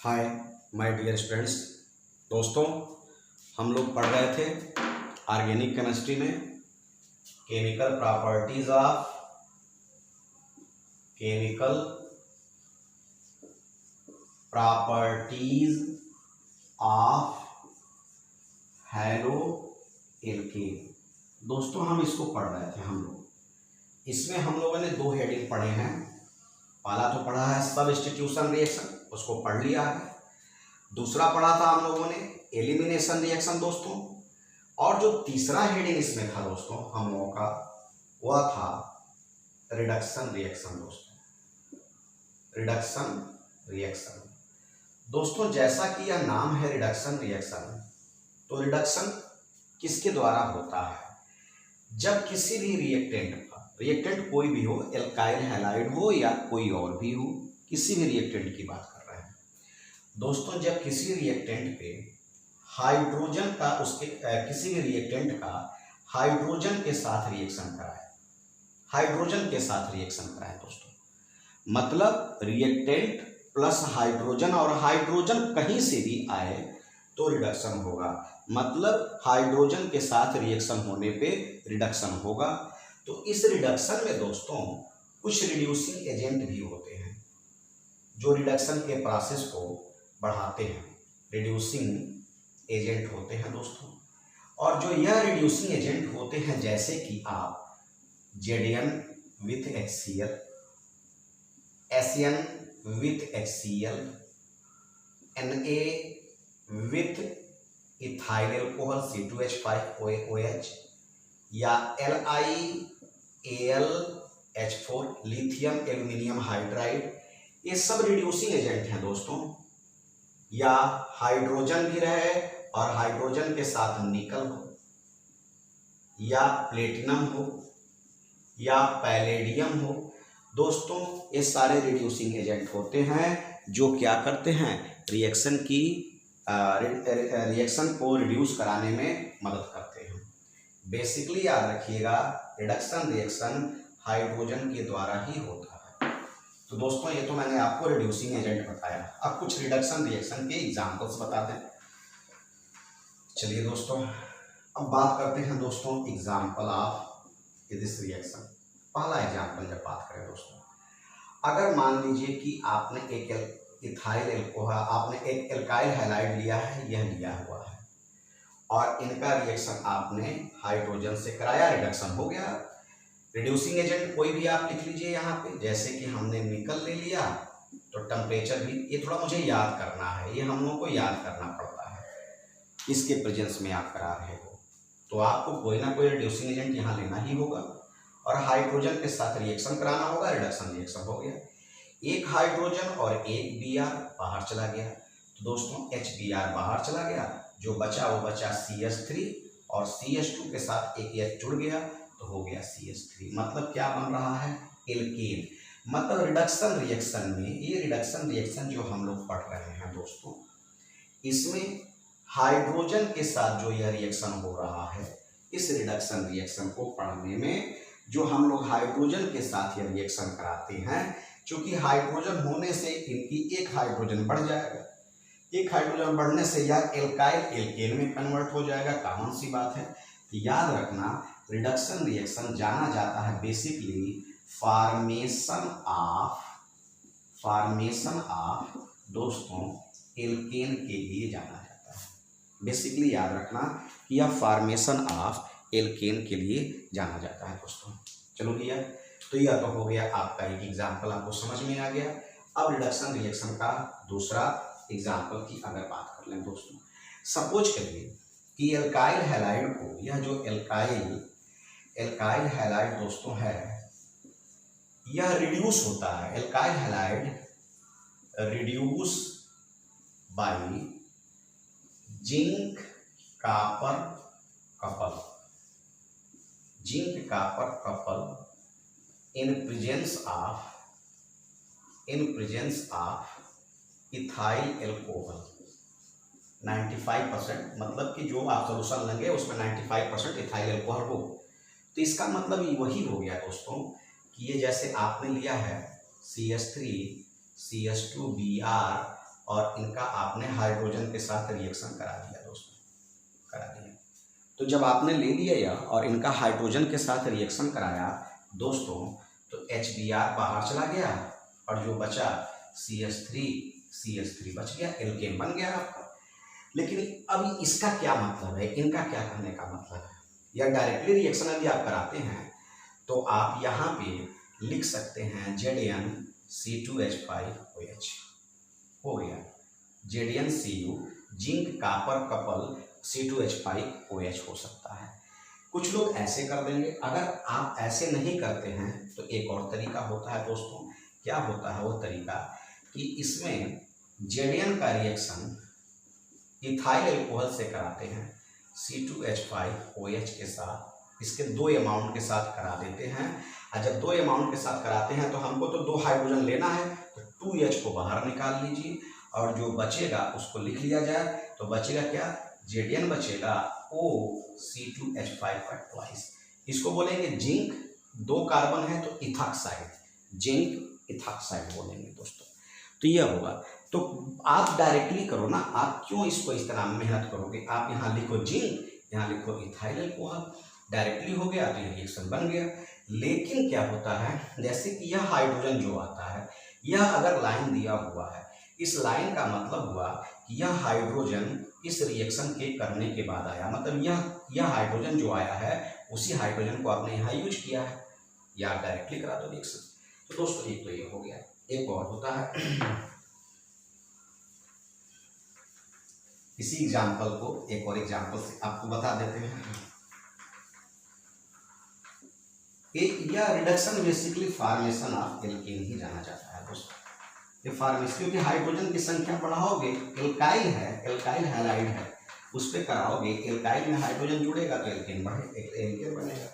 Hi my dear students. दोस्तों, हम लोग पढ़ रहे थे ऑर्गेनिक केमिस्ट्री में chemical properties of haloalkane. दोस्तों, हम इसको पढ़ रहे थे। इसमें हम लोगों ने दो हेडिंग पढ़े हैं। पहला तो पढ़ा है सबस्टिट्यूशन रिएक्शन, उसको पढ़ लिया है। दूसरा पढ़ा था हम लोगों ने एलिमिनेशन रिएक्शन दोस्तों। और जो तीसरा हेडिंग इसमें था दोस्तों हम लोगों का, वह था रिडक्शन रिएक्शन दोस्तों। रिडक्शन रिएक्शन दोस्तों, जैसा कि यह नाम है रिडक्शन रिएक्शन, तो रिडक्शन किसके द्वारा होता है? जब किसी भी रिएक्टेंट कोई भी हो, एल्काइल हैलाइड हो या कोई और भी हो, किसी भी रिएक्टेंट की बात कर रहे हैं दोस्तों। जब किसी रिएक्टेंट पे हाइड्रोजन का किसी भी रिएक्टेंट का हाइड्रोजन के साथ रिएक्शन कराए दोस्तों, मतलब रिएक्टेंट प्लस हाइड्रोजन, और हाइड्रोजन कहीं से भी आए तो रिडक्शन होगा। मतलब हाइड्रोजन के साथ रिएक्शन होने पे रिडक्शन होगा। तो इस रिडक्शन में दोस्तों कुछ रिड्यूसिंग एजेंट भी होते हैं जो रिडक्शन के प्रोसेस को बढ़ाते हैं। रिड्यूसिंग एजेंट होते हैं दोस्तों। और जो यह रिड्यूसिंग एजेंट होते हैं, जैसे कि आप Zn with HCl, Sn with HCl, Na with ethyl alcohol C2H5OH, या LiAlH4 लिथियम एल्यूमिनियम हाइड्राइड, ये सब रिड्यूसिंग एजेंट हैं दोस्तों। या हाइड्रोजन भी रहे और हाइड्रोजन के साथ निकल हो, या प्लेटिनम हो, या पैलेडियम हो दोस्तों, ये सारे रिड्यूसिंग एजेंट होते हैं जो क्या करते हैं, रिएक्शन को रिड्यूस कराने में मदद करते हैं। बेसिकली याद रखिएगा, रिडक्शन रिएक्शन हाइड्रोजन के द्वारा ही होता है। तो दोस्तों, ये तो मैंने आपको रिड्यूसिंग एजेंट बताया। अब कुछ रिडक्शन रिएक्शन के एग्जांपल्स बता दें। चलिए दोस्तों, अब बात करते हैं दोस्तों एग्जांपल ऑफ दिस रिएक्शन। पहला एग्जांपल जब बात करें दोस्तों, अगर मान लीजिए कि आपने एक एल्काइल हैलाइड लिया है, यह लिया हुआ है, और इनका रिएक्शन आपने हाइड्रोजन से कराया, रिडक्शन हो गया। रिड्यूसिंग एजेंट कोई भी आप लिख लीजिए यहाँ पे, जैसे कि हमने निकल ले लिया, तो टेम्परेचर भी, ये थोड़ा मुझे याद करना है, ये हम लोगों को याद करना पड़ता है, इसके प्रेजेंस में आप करा रहे हो, तो आपको कोई ना कोई रिड्यूसिंग एजेंट यहाँ लेना ही होगा और हाइड्रोजन के साथ रिएक्शन कराना होगा। रिडक्शन रिएक्शन हो गया, एक हाइड्रोजन और एक Br बाहर चला गया, तो दोस्तों HBr बाहर चला गया, जो बचा वो बचा CH3, और CH2 के साथ एक H जुड़ गया तो हो गया CH3। मतलब क्या बन रहा है, एल्केन। मतलब रिडक्शन रिएक्शन में, ये रिडक्शन रिएक्शन जो हम लोग पढ़ रहे हैं दोस्तों, इसमें हाइड्रोजन के साथ जो यह रिएक्शन हो रहा है, इस रिडक्शन रिएक्शन को पढ़ने में जो हम लोग हाइड्रोजन के साथ यह रिएक्शन कराते हैं, क्योंकि हाइड्रोजन होने से इनकी एक हाइड्रोजन बढ़ जाएगा, एक हाइड्रोजन बढ़ने से यह एल्काइल एल्केन में कन्वर्ट हो जाएगा, कॉमन सी बात है। तो याद रखना, रिडक्शन रिएक्शन जाना जाता है बेसिकली फॉर्मेशन ऑफ दोस्तों एल्केन के लिए जाना जाता है। बेसिकली याद रखना कि यह फॉर्मेशन ऑफ एल्केन के लिए जाना जाता है दोस्तों। चलो भैया, तो यह तो हो गया आपका एक एग्जाम्पल, आपको समझ में आ गया। अब रिडक्शन रिएक्शन का दूसरा एग्जाम्पल की अगर बात कर लें दोस्तों, सपोज करिए कि एल्काइल हैलाइड को, यह जो एल्काइल हैलाइड दोस्तों है, यह रिड्यूस होता है। Alkyl halide reduce by zinc copper couple in presence of ethyl alcohol 95%, मतलब कि जो आप सोल्यूशन लेंगे उसमें 95% इथाइल एल्कोहल हो। तो इसका मतलब वही हो गया दोस्तों कि ये जैसे आपने लिया है CH3 CH2Br और इनका आपने हाइड्रोजन के साथ रिएक्शन करा दिया दोस्तों, करा दिया। तो जब आपने ले लिया यह और इनका हाइड्रोजन के साथ रिएक्शन कराया दोस्तों, तो HBr बाहर चला गया और जो बचा CH3 बच गया, एल्केन बन गया आपका। लेकिन अभी इसका क्या मतलब है, इनका क्या करने का मतलब है, या डायरेक्टली रिएक्शन यदि आप कराते हैं तो आप यहाँ पे लिख सकते हैं ZnC2H5OH हो गया, ZnCu zinc copper couple C2H5OH हो सकता है। कुछ लोग ऐसे कर देंगे। अगर आप ऐसे नहीं करते हैं तो एक और तरीका होता है दोस्तों। क्या होता है वो तरीका कि इसमें Zn का रिएक्शन इथाइल अल्कोहल से कराते हैं C2H5OH के साथ, इसके 2 अमाउंट के साथ करा देते हैं। और जब 2 अमाउंट के साथ कराते हैं तो हमको तो 2 हाइड्रोजन लेना है, तो 2H को बाहर निकाल लीजिए और जो बचेगा उसको लिख लिया जाए। तो बचेगा क्या, Zn बचेगा OC2H5 का ट्वाइस। इसको बोलेंगे जिंक, 2 कार्बन है तो इथॉक्साइड, जिंक इथॉक्साइड बोलेंगे दोस्तों। तो यह होगा। तो आप डायरेक्टली करो ना, आप क्यों इसको इस तरह मेहनत करोगे। आप यहाँ लिखो जिंक, यहाँ लिखो इथाइल अल्कोहल, डायरेक्टली हो गया तो ये रिएक्शन बन गया। लेकिन क्या होता है, जैसे कि यह हाइड्रोजन जो आता है, यह अगर लाइन दिया हुआ है, इस लाइन का मतलब हुआ कि यह हाइड्रोजन इस रिएक्शन के करने के बाद आया, मतलब यह हाइड्रोजन जो आया है उसी हाइड्रोजन को आपने यहाँ यूज किया है, या डायरेक्टली करा दो रिएक्शन। तो दोस्तों एक तो ये हो गया। एक और होता है, इसी एग्जाम्पल को एक और एग्जाम्पल से आपको बता देते हैं। यह reduction basically formation of alkane ही जाना जाता है दोस्तों। ये फॉर्मेशन, क्योंकि हाइड्रोजन की संख्या बढ़ाओगे, एल्काइल है, एल्काइल हैलाइड है, उस पर कराओगे, एल्काइल में हाइड्रोजन जुड़ेगा तो एल्केन एल्केन बनेगा।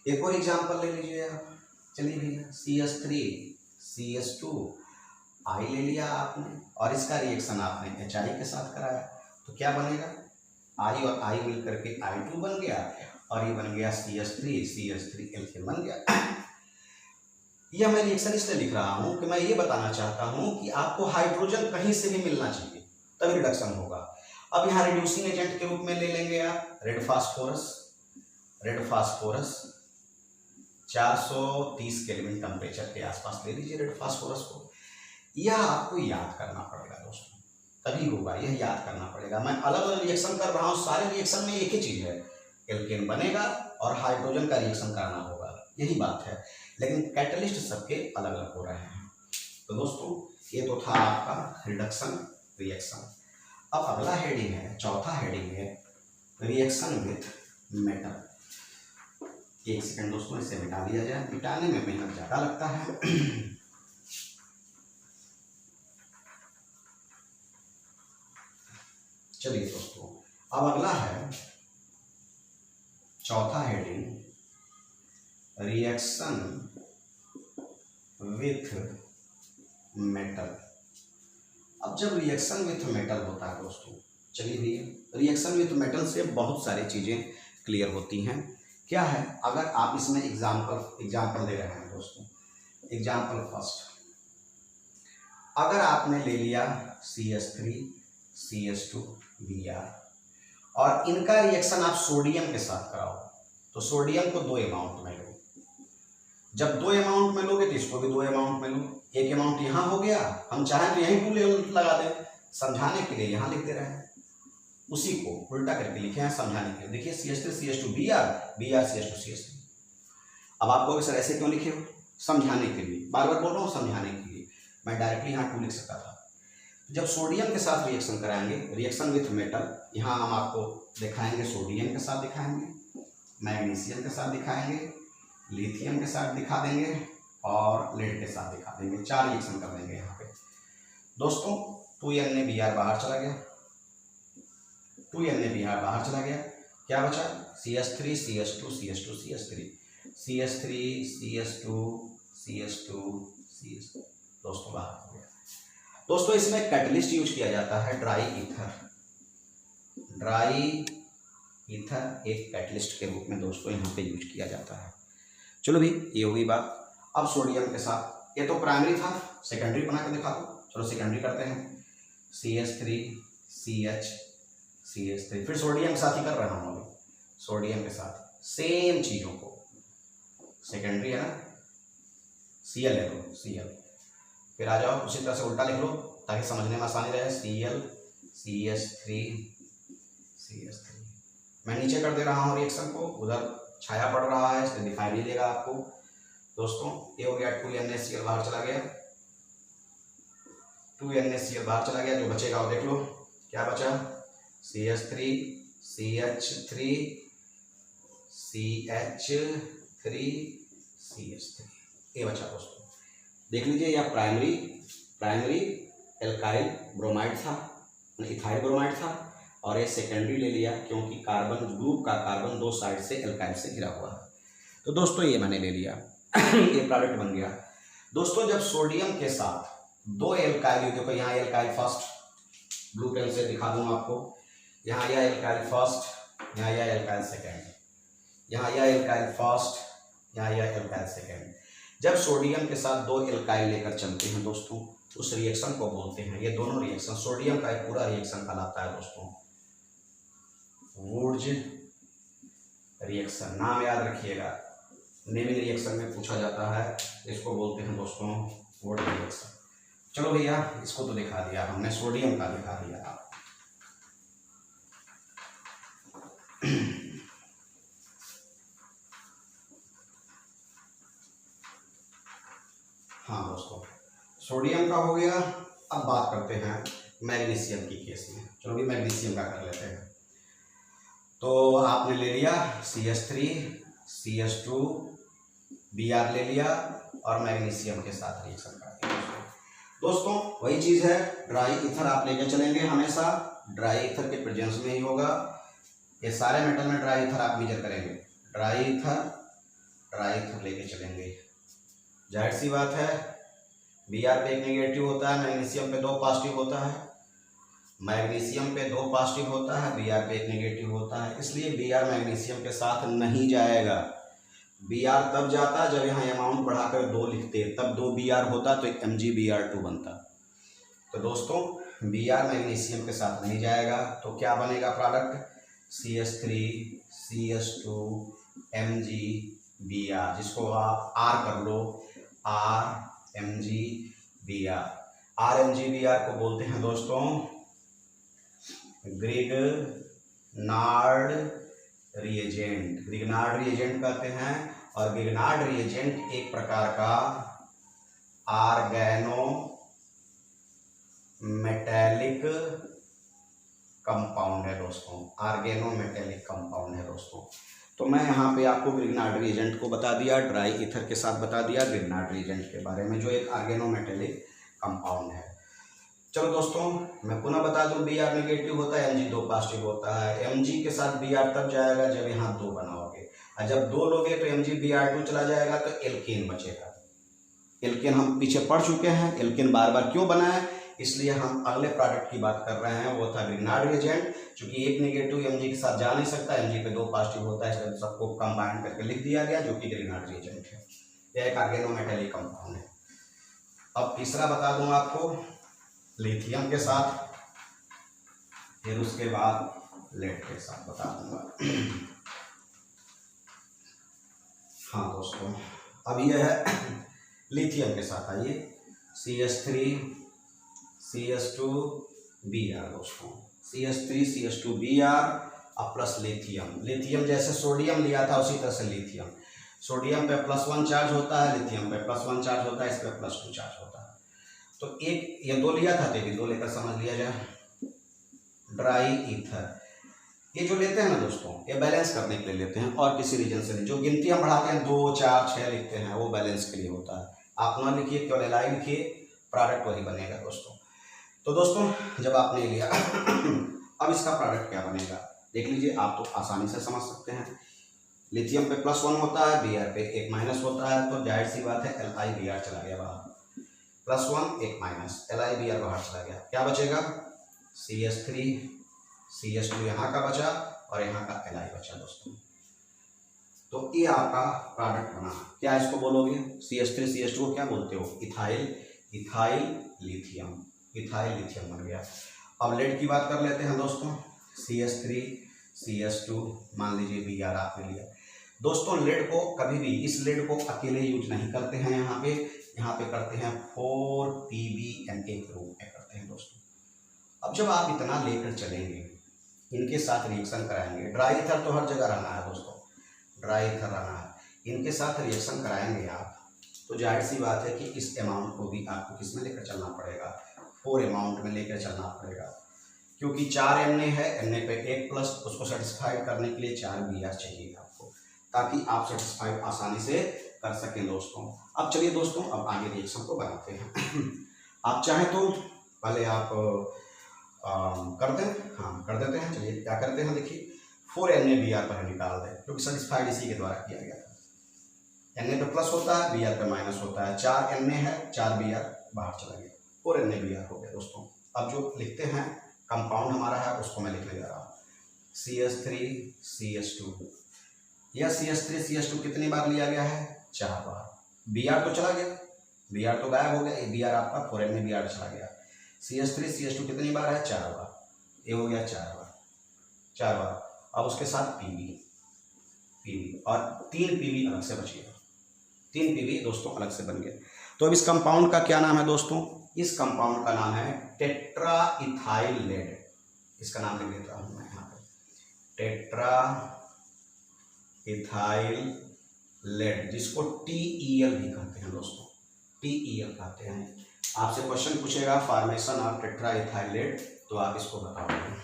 एक और एग्जाम्पल ले लीजिए आप। चलिए भैया, CH3 CH2 I ले लिया आपने और इसका रिएक्शन आपने HI के साथ कराया, तो क्या बनेगा, I और I मिलकर के I2 बन गया और ये बन गया CH3 एल्केन बन गया। यह मैं रिएक्शन इसलिए लिख रहा हूँ कि मैं ये बताना चाहता हूँ कि आपको हाइड्रोजन कहीं से भी मिलना चाहिए तभी रिडक्शन होगा। अब यहाँ रिड्यूसिंग एजेंट के रूप में ले लेंगे आप रेड फास्फोरस 430 केल्विन टेम्परेचर के आसपास ले लीजिए रेड फास्फोरस को। यह आपको याद करना पड़ेगा दोस्तों, तभी होगा, यह याद करना पड़ेगा। मैं अलग अलग रिएक्शन कर रहा हूँ, सारे रिएक्शन में एक ही चीज़ है, एल्केन बनेगा और हाइड्रोजन का रिएक्शन कराना होगा, यही बात है। लेकिन कैटलिस्ट सबके अलग अलग हो रहे हैं। तो दोस्तों ये तो था आपका रिडक्शन रिएक्शन। अब अगला हेडिंग है, चौथा हेडिंग है रिएक्शन विथ मेटल। एक सेकंड दोस्तों, इसे मिटा दिया जाए, मिटाने में मेहनत ज़्यादा लगता है। चलिए दोस्तों, अब अगला है चौथा हेडिंग रिएक्शन विथ मेटल। अब जब रिएक्शन विथ मेटल होता है दोस्तों, चलिए भैया, रिएक्शन विथ मेटल से बहुत सारी चीज़ें क्लियर होती हैं। क्या है, अगर आप इसमें एग्जाम्पल दे रहे हैं दोस्तों, एग्जाम्पल फर्स्ट, अगर आपने ले लिया CH3 CH2 Br और इनका रिएक्शन आप सोडियम के साथ कराओ, तो सोडियम को 2 अमाउंट में लो। जब 2 अमाउंट में लोगे तो इसको भी 2 अमाउंट में लो। एक अमाउंट यहाँ हो गया, हम चाहें तो यहीं 2 लगा दें, समझाने के लिए यहाँ लिख दे रहे हैं, उसी को उल्टा करके लिखे हैं समझाने के लिए। देखिए CH3 CH2 Br CH2 CH3। अब आप कहोगे सर ऐसे क्यों लिखे हो, समझाने के लिए, बार बार बोल रहा हूँ समझाने के लिए, मैं डायरेक्टली यहाँ 2 लिख सकता था। जब सोडियम के साथ रिएक्शन कराएंगे, रिएक्शन विथ मेटल, यहाँ हम आपको दिखाएंगे, सोडियम के साथ दिखाएंगे, मैग्नीशियम के साथ दिखाएंगे, लिथियम के साथ दिखा देंगे और लेड के साथ दिखा देंगे। 4 रिएक्शन कर देंगे यहाँ पे दोस्तों। 2NaBr बाहर चला गया, 2NaBr बाहर चला गया, क्या बचा CH3 CH2 CH2 CH3 CH3 CH2 CH2 CH2 दोस्तों बाहर हो गया। दोस्तों इसमें कैटलिस्ट यूज किया जाता है, ड्राई ईथर एक कैटलिस्ट के रूप में दोस्तों यहाँ पे यूज किया जाता है। चलो भी ये होगी बात। अब सोडियम के साथ, ये तो प्राइमरी था, सेकेंडरी बना के दिखा दो। चलो सेकेंडरी करते हैं। CH3 CH CH3, फिर सोडियम के साथ ही कर रहा हूँ अभी, सोडियम के साथ सेम चीज़ों को, सेकेंडरी है ना, Cl ले लो, Cl, फिर आ जाओ उसी तरह से उल्टा लिख लो ताकि समझने में आसानी रहे, Cl CH3 CH3। मैं नीचे कर दे रहा हूँ रिएक्शन को, उधर छाया पड़ रहा है इसलिए दिखाई नहीं देगा आपको दोस्तों। ये हो गया 2NaCl बाहर चला गया, 2NaCl बाहर चला गया, जो बचेगा वो देख लो क्या बचा, CH3 CH3 CH3 CH3, ये बचा दोस्तों। देख लीजिए यह प्राइमरी एल्काइल ब्रोमाइड था, इथाइल ब्रोमाइड था, और ये सेकेंडरी ले लिया क्योंकि कार्बन ग्रुप का कार्बन दो साइड से एल्काइल से घिरा हुआ है। तो दोस्तों ये मैंने ले लिया ये प्रोडक्ट बन गया दोस्तों। जब सोडियम के साथ दो एल्काइल, देखो यहाँ एल्काइल फर्स्ट, ब्लू पेन से दिखा दूँ आपको, यहाँ यह एल्काइल फर्स्ट, यहाँ यह एल्काइल सेकेंड, यहाँ यह एल्काइल फर्स्ट, यहाँ यह एल्काइल सेकेंड। जब सोडियम के साथ दो एल्काइल लेकर चलते हैं दोस्तों, उस रिएक्शन को बोलते हैं, ये दोनों रिएक्शन सोडियम का एक पूरा रिएक्शन कहलाता है दोस्तों वुर्ज रिएक्शन। नाम याद रखिएगा, नेमिंग रिएक्शन में पूछा जाता है, इसको बोलते हैं दोस्तों वुर्ज रिएक्शन। चलो भैया इसको तो दिखा दिया हमने, सोडियम का दिखा दिया। हाँ दोस्तों सोडियम का हो गया। अब बात करते हैं मैग्नीशियम की केस में। चलो भी मैग्नीशियम का कर लेते हैं। तो आपने ले लिया CH3 CH2 Br ले लिया और मैग्नीशियम के साथ रिएक्शन कर दिया दोस्तों। वही चीज़ है, ड्राई ईथर आप लेके चलेंगे हमेशा, ड्राई ईथर के प्रेजेंस में ही होगा। ये सारे मेटल में ड्राई ईथर आप मेजर करेंगे, ड्राई ईथर लेके चलेंगे। जाहिर सी बात है Br पे एक नेगेटिव होता है, मैग्नीशियम पे दो पॉजिटिव होता है, मैग्नीशियम पे दो पॉजिटिव होता है, Br पे एक नेगेटिव होता है, इसलिए Br मैग्नीशियम के साथ नहीं जाएगा। Br तब जाता जब यहाँ अमाउंट बढ़ाकर 2 लिखते, तब 2 Br होता तो MgBr2 बनता। तो दोस्तों Br मैग्नीशियम के साथ नहीं जाएगा, तो क्या बनेगा प्रोडक्ट, CH3 CH2 MgBr, जिसको आप R कर लो, RMgBr। RMgBr को बोलते हैं दोस्तों ग्रिग्नार्ड रिएजेंट, ग्रिग्नार्ड रिएजेंट कहते हैं। और ग्रिग्नार्ड रिएजेंट एक प्रकार का आर्गेनो मेटेलिक कंपाउंड है दोस्तों, आर्गेनो मेटेलिक कंपाउंड है दोस्तों। तो मैं यहाँ पे आपको ग्रिग्नार्ड रिएजेंट को बता दिया, ड्राई ईथर के साथ बता दिया ग्रिग्नार्ड रिएजेंट के बारे में, जो एक आर्गेनो मेटेलिक कंपाउंड है। चलो दोस्तों मैं पुनः बता दूं, Br नेगेटिव होता है, Mg 2 पॉजिटिव होता है। Mg के साथ Br तब जाएगा जब यहाँ 2 बनाओगे, और जब 2 लोगे तो MgBr2 चला जाएगा, तो एल्केन बचेगा। एल्केन हम पीछे पढ़ चुके हैं, एल्केन बार बार क्यों बना है, इसलिए हम अगले प्रोडक्ट की बात कर रहे हैं, वो था ग्रिग्नार्ड रिएजेंट। चूंकि एक नेगेटिव Mg के साथ जा नहीं सकता, Mg पे 2 पॉजिटिव होता है, इसलिए सबको कंबाइन करके लिख दिया गया, जो कि ग्रिग्नार्ड रिएजेंट है। यह एक आर्गेनो मेटेलिक कंपाउंड है। अब तीसरा बता दूं आपको, लिथियम के साथ, फिर उसके बाद लेड के साथ बता दूंगा। हाँ दोस्तों अब यह है लिथियम के साथ, आइए CH3 CH2 Br दोस्तों, CH3 CH2 Br और प्लस लिथियम। लिथियम जैसे सोडियम लिया था उसी तरह से लिथियम, सोडियम पे +1 चार्ज होता है, लिथियम पे +1 चार्ज होता है, इस पे +2 चार्ज होता है। तो एक ये 2 लिया था, तो ये 2 लेकर समझ लिया जाए। ड्राई ईथर ये जो लेते हैं ना दोस्तों, ये बैलेंस करने के लिए लेते हैं, और किसी रीजन से नहीं। जो गिनती हम बढ़ाते हैं 2 4 6 लिखते हैं, वो बैलेंस के लिए होता है। आप ना लिखिए, केवल LI लिखिए, प्रोडक्ट वही बनेगा दोस्तों। तो दोस्तों जब आपने लिया अब इसका प्रोडक्ट क्या बनेगा देख लीजिए, आप तो आसानी से समझ सकते हैं। लिथियम पे +1 होता है, Br पे एक माइनस होता है, तो जाहिर सी बात है LiBr चला गया बाहर, +1 एक माइनस, LiBr बाहर चला गया, क्या बचेगा CH3 CH2 यहाँ का बचा और यहाँ का Li बचा दोस्तों। तो ये आपका प्रोडक्ट बना। क्या इसको बोलोगे, CH3 CH2 को क्या बोलते हो, इथाइल लिथियम। इथाइल लिथियम बन गया। अब लेड की बात कर लेते हैं दोस्तों, CH3 CH2, मान लीजिए Br आपने लिया। दोस्तों लेड को कभी भी, इस लेड को अकेले यूज नहीं करते हैं, यहाँ पे करते हैं 4PbNa के रूप में करते हैं दोस्तों। अब जब आप इतना लेकर चलेंगे, इनके साथ रिएक्शन कराएंगे, ड्राई ईथर तो हर जगह रहना है दोस्तों, ड्राई ईथर रहना है, इनके साथ रिएक्शन कराएंगे आप, तो जाहिर सी बात है कि इस अमाउंट को भी आपको किस में लेकर चलना पड़ेगा, 4 अमाउंट में लेकर चलना पड़ेगा, क्योंकि 4 Na है, Na पे 1 प्लस, उसको सेटिस्फाइड करने के लिए 4 Br चाहिए आपको, ताकि आप सेटिस्फाइड आसानी से कर सकें दोस्तों। अब चलिए दोस्तों, अब आगे रिएक्शन को बनाते हैं। आप चाहें तो पहले आप कर दें, हाँ कर देते हैं। चलिए क्या करते हैं, देखिए 4 NaBr पर निकाल दें, क्योंकि सेटिस्फाइड इसी के द्वारा किया गया था। Na पे प्लस होता है, Br पे माइनस होता है, 4 Na है, 4 Br बाहर चला गया, 4 NaBr हो गया दोस्तों। अब जो लिखते हैं कंपाउंड हमारा है, उसको मैं लिखने जा रहा हूँ, CH3 CH2। यह CH3 CH2 कितनी बार लिया गया है, 4 बार। Br तो चला गया, Br तो गायब हो गया, Br आपका 4 NaBr चला गया। CH3 CH2 कितनी बार है, 4 बार, ये हो गया 4 बार। अब उसके साथ Pb और 3 Pb अलग से बच गया, 3 Pb दोस्तों अलग से बन गया। तो अब इस कंपाउंड का क्या नाम है दोस्तों, इस कंपाउंड का नाम है टेट्रा इथाइल लेड। इसका नाम लिख देता हूं मैं यहाँ पे, टेट्रा इथाइल लेड, जिसको TeL भी कहते हैं दोस्तों, TeL कहते हैं। आपसे क्वेश्चन पूछेगा formation of tetraethyl lead, तो आप इसको बताओगे।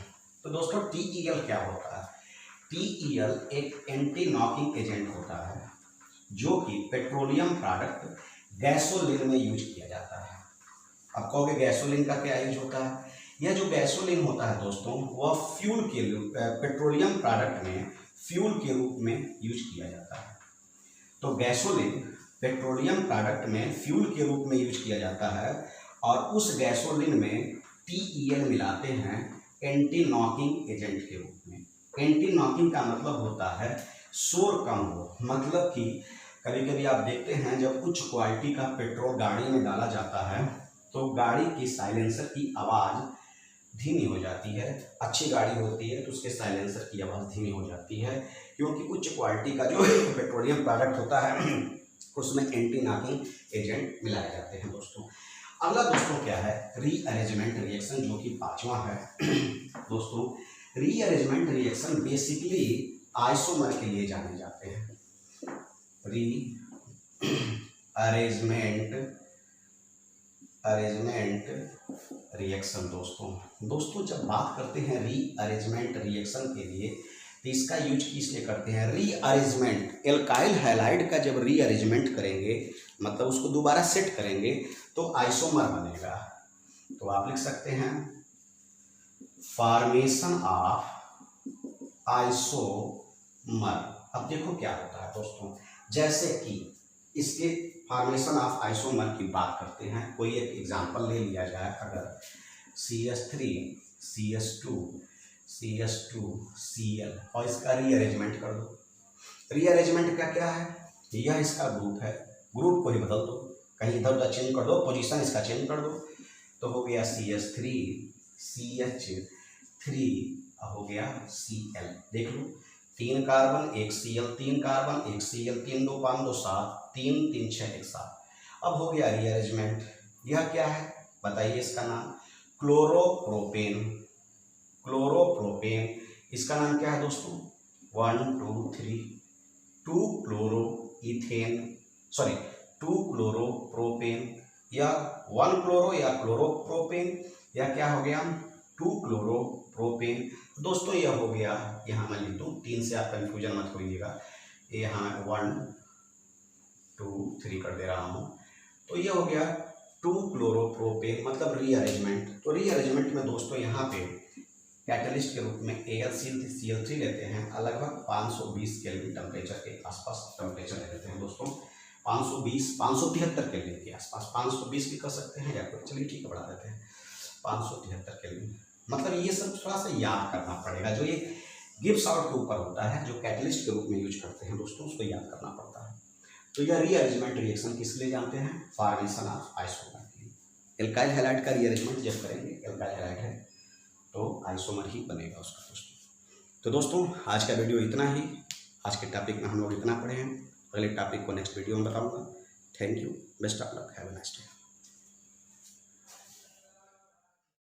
तो दोस्तों TeL क्या होता है, TeL एक एंटी नॉकिंग एजेंट होता है, जो कि पेट्रोलियम प्रोडक्ट गैसोलीन में यूज किया जाता है। अब कहोगे गैसोलीन का क्या यूज होता है, यह जो गैसोलीन होता है दोस्तों, वह फ्यूल के रूप, पेट्रोलियम प्रोडक्ट में फ्यूल के रूप में यूज किया जाता है। तो गैसोलीन पेट्रोलियम प्रोडक्ट में फ्यूल के रूप में यूज किया जाता है, और उस गैसोलीन में TeL मिलाते हैं एंटी नॉकिंग एजेंट के रूप में। एंटी नॉकिंग का मतलब होता है शोर कम हो, मतलब कि कभी कभी आप देखते हैं जब उच्च क्वालिटी का पेट्रोल गाड़ी में डाला जाता है, तो गाड़ी की साइलेंसर की आवाज़ धीमी हो जाती है। अच्छी गाड़ी होती है तो उसके साइलेंसर की आवाज़ धीमी हो जाती है, क्योंकि उच्च क्वालिटी का जो पेट्रोलियम प्रोडक्ट होता है उसमें एंटी नॉकिंग एजेंट मिलाए जाते हैं दोस्तों। अगला दोस्तों क्या है, रीअरेंजमेंट रिएक्शन, जो कि 5वां है दोस्तों। रीअरेंजमेंट रिएक्शन बेसिकली आइसोमर के लिए जाने जाते हैं। अरेंजमेंट रिएक्शन दोस्तों जब बात करते हैं रीअरेंजमेंट रिएक्शन के लिए, तो इसका यूज किस लिए करते हैं, रीअरेंजमेंट, एल्काइल हैलाइड का जब रीअरेंजमेंट करेंगे, मतलब उसको दोबारा सेट करेंगे, तो आइसोमर बनेगा। तो आप लिख सकते हैं फॉर्मेशन ऑफ आइसोमर। अब देखो क्या होता है दोस्तों, जैसे कि इसके फॉर्मेशन ऑफ आइसोमर की बात करते हैं, कोई एक एग्जांपल ले लिया जाए, अगर CH3 CH2 Cl और इसका रीअरेंजमेंट कर दो। रीअरेंजमेंट का क्या है, यह इसका ग्रुप है, ग्रुप को ही बदल दो, कहीं इधर उधर चेंज कर दो, पोजीशन इसका चेंज कर दो, तो हो गया CH3 CH3 हो गया Cl। देख लो, 3 कार्बन 1 Cl, 3 कार्बन 1 Cl, 3 2 5 2 7, 3 3 6 1 7। अब हो गया रीअरेंजमेंट। यह क्या है बताइए, इसका नाम क्लोरोप्रोपेन। इसका नाम क्या है दोस्तों, 1 2 3 2 क्लोरोप्रोपेन, या 1 क्लोरो या क्लोरोप्रोपेन, या क्या हो गया 2 क्लोरोप्रोपेन। दोस्तों यह हो गया, यहाँ मैं लिख दूँ, 3 से आप कंफ्यूजन मत होइएगा, यहाँ 1 2 3 कर दे रहा हूँ, तो यह हो गया 2 क्लोरोप्रोपेन, मतलब रीअरेंजमेंट। तो रीअरेंजमेंट में दोस्तों यहाँ पे कैटलिस्ट के रूप में AlCl3 लेते हैं, लगभग 520 केल्विन टेम्परेचर के आसपास टेम्परेचर लेते हैं दोस्तों, 573 केल्विन के आसपास, 520 भी कर सकते हैं या कोई, चलिए ठीक है बढ़ा देते हैं 573 केल्विन। मतलब ये सब थोड़ा सा याद करना पड़ेगा, जो ये गिब्स आउट के ऊपर होता है, जो कैटलिस्ट के रूप में यूज करते हैं दोस्तों, उसको याद करना पड़ता है। तो यह रीअरेंजमेंट रिएक्शन किस लिए जानते हैं, फॉर्मेशन ऑफ आइसोमर के लिए, एल्काइल हैलाइड का रीअरेंजमेंट जब करेंगे, एल्काइल हैलाइड है तो आइसोमर ही बनेगा उसका दोस्तों। तो दोस्तों आज का वीडियो इतना ही, आज के टॉपिक में हम लोग इतना पढ़े हैं। अगले टॉपिक को नेक्स्ट वीडियो में बताऊंगा। Thank you, best of luck, have a nice day.